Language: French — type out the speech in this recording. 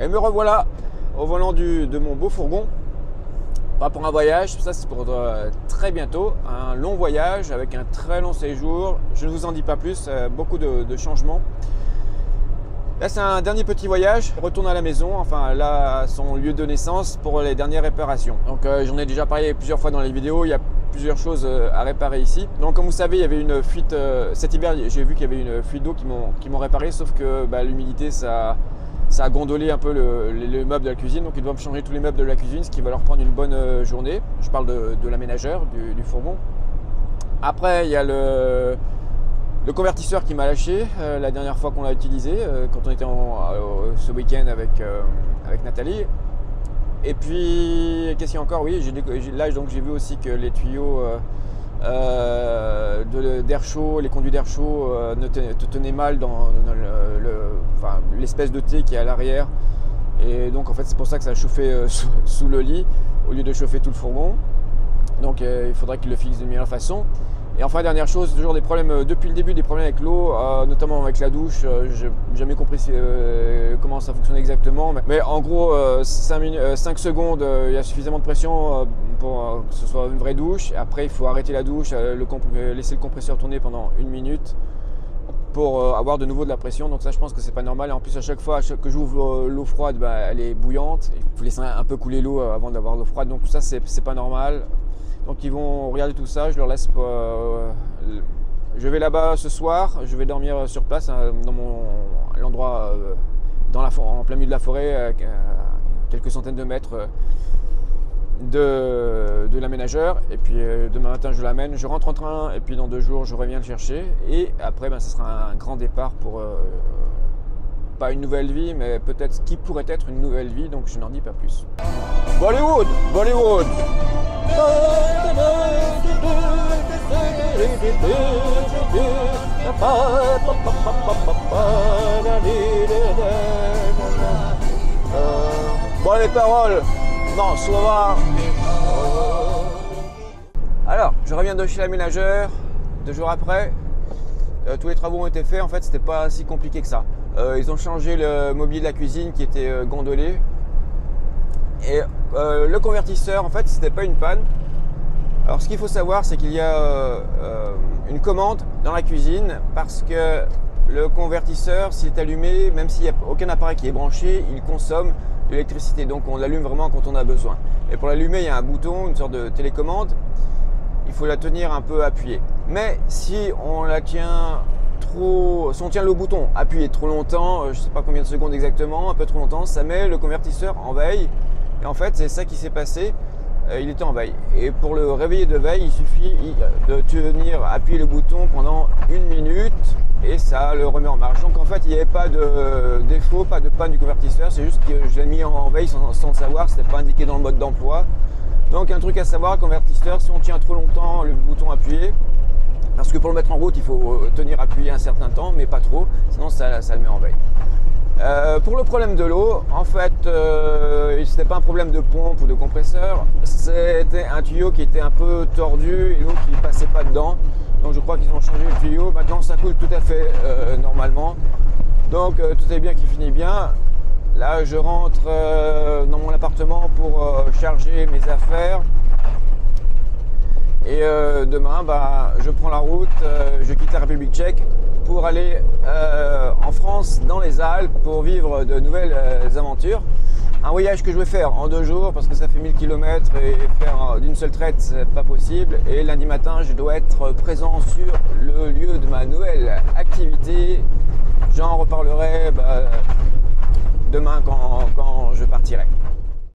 Et me revoilà au volant de mon beau fourgon. Pas pour un voyage, ça c'est pour très bientôt. Un long voyage avec un très long séjour. Je ne vous en dis pas plus, beaucoup de changements. Là c'est un dernier petit voyage, retourne à la maison, enfin là à son lieu de naissance pour les dernières réparations. Donc j'en ai déjà parlé plusieurs fois dans les vidéos, il y a plusieurs choses à réparer ici. Donc comme vous savez, il y avait une fuite, cet hiver j'ai vu qu'il y avait une fuite d'eau qui m'ont réparé, sauf que l'humidité ça a gondolé un peu le meuble de la cuisine, donc ils doivent changer tous les meubles de la cuisine, ce qui va leur prendre une bonne journée. Je parle de l'aménageur, du fourgon. Après il y a le convertisseur qui m'a lâché la dernière fois qu'on l'a utilisé, quand on était ce week-end avec Nathalie. Et puis, qu'est-ce qu'il y a encore? Oui, là donc j'ai vu aussi que les tuyaux d'air chaud, les conduits d'air chaud tenaient mal dans l'espèce de thé qui est à l'arrière. Et donc en fait c'est pour ça que ça a chauffé sous le lit au lieu de chauffer tout le fourgon. Donc il faudrait qu'il le fixe de meilleure façon. Et enfin, dernière chose, toujours des problèmes depuis le début, des problèmes avec l'eau, notamment avec la douche. J'ai jamais compris comment ça fonctionne exactement. Mais en gros, 5 secondes, il y a suffisamment de pression pour que ce soit une vraie douche. Après, il faut arrêter la douche, laisser le compresseur tourner pendant 1 minute pour avoir de nouveau de la pression. Donc ça, je pense que c'est pas normal. Et en plus, à chaque fois que j'ouvre l'eau froide, elle est bouillante. Il faut laisser un peu couler l'eau avant d'avoir l'eau froide. Donc tout ça, c'est pas normal. Donc ils vont regarder tout ça, je leur laisse je vais là-bas ce soir, je vais dormir sur place dans l'endroit en plein milieu de la forêt, à quelques centaines de mètres de l'aménageur. Et puis demain matin je l'amène, je rentre en train et puis dans 2 jours je reviens le chercher. Et après ça sera un grand départ pour pas une nouvelle vie, mais peut-être ce qui pourrait être une nouvelle vie, donc je n'en dis pas plus. Bollywood, Bollywood. Bon, les paroles, non, soit. Alors, je reviens de chez l'aménageur, 2 jours après. Tous les travaux ont été faits, en fait, c'était pas si compliqué que ça. Ils ont changé le mobilier de la cuisine qui était gondolé. Et le convertisseur, en fait, c'était pas une panne. Alors, ce qu'il faut savoir, c'est qu'il y a une commande dans la cuisine parce que le convertisseur, s'il est allumé, même s'il n'y a aucun appareil qui est branché, il consomme de l'électricité. Donc, on l'allume vraiment quand on a besoin. Et pour l'allumer, il y a un bouton, une sorte de télécommande. Il faut la tenir un peu appuyée. Mais si on la tient si on tient le bouton appuyé trop longtemps, je ne sais pas combien de secondes exactement, un peu trop longtemps, ça met le convertisseur en veille. Et en fait, c'est ça qui s'est passé. Il était en veille. Et pour le réveiller de veille, il suffit de appuyer le bouton pendant 1 minute et ça le remet en marche. Donc en fait, il n'y avait pas de défaut, pas de panne du convertisseur. C'est juste que je l'ai mis en veille sans le savoir. Ce n'était pas indiqué dans le mode d'emploi. Donc un truc à savoir, convertisseur, si on tient trop longtemps le bouton appuyé, parce que pour le mettre en route, il faut tenir appuyé un certain temps, mais pas trop, sinon ça le met en veille. Pour le problème de l'eau, en fait, ce n'était pas un problème de pompe ou de compresseur, c'était un tuyau qui était un peu tordu et l'eau qui ne passait pas dedans. Donc je crois qu'ils ont changé le tuyau, maintenant ça coule tout à fait normalement. Donc tout est bien qui finit bien. Là je rentre dans mon appartement pour charger mes affaires. Et demain, je prends la route, je quitte la République tchèque pour aller en France, dans les Alpes, pour vivre de nouvelles aventures. Un voyage que je vais faire en 2 jours parce que ça fait 1000 km et faire d'une seule traite, c'est pas possible. Et lundi matin, je dois être présent sur le lieu de ma nouvelle activité. J'en reparlerai demain quand je partirai.